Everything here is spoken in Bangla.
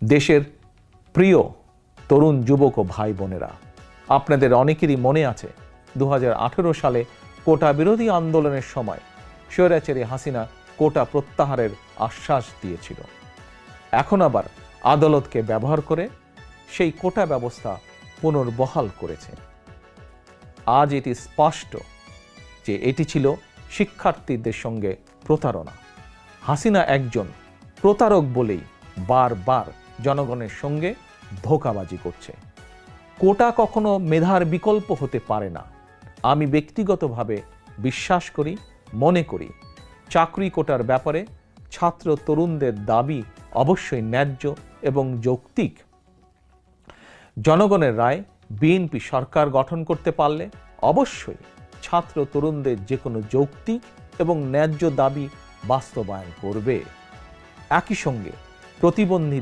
দেশের প্রিয় তরুণ যুবক ও ভাই বোনেরা, আপনাদের অনেকেরই মনে আছে 2018 সালে কোটা বিরোধী আন্দোলনের সময় স্বৈরাচারী হাসিনা কোটা প্রত্যাহারের আশ্বাস দিয়েছিল। এখন আবার আদালতকে ব্যবহার করে সেই কোটা ব্যবস্থা পুনর্বহাল করেছে। আজ এটি স্পষ্ট যে এটি ছিল শিক্ষার্থীদের সঙ্গে প্রতারণা। হাসিনা একজন প্রতারক বলেই বারবার জনগণের সঙ্গে ধোঁকাবাজি করছে। কোটা কখনো মেধার বিকল্প হতে পারে না। আমি ব্যক্তিগতভাবে বিশ্বাস করি, মনে করি চাকরি কোটার ব্যাপারে ছাত্র তরুণদের দাবি অবশ্যই ন্যায্য এবং যৌক্তিক। জনগণের রায় বিএনপি সরকার গঠন করতে পারলে অবশ্যই ছাত্র তরুণদের যে কোনো যৌক্তিক এবং ন্যায্য দাবি বাস্তবায়ন করবে। একই সঙ্গে প্রতিবন্ধী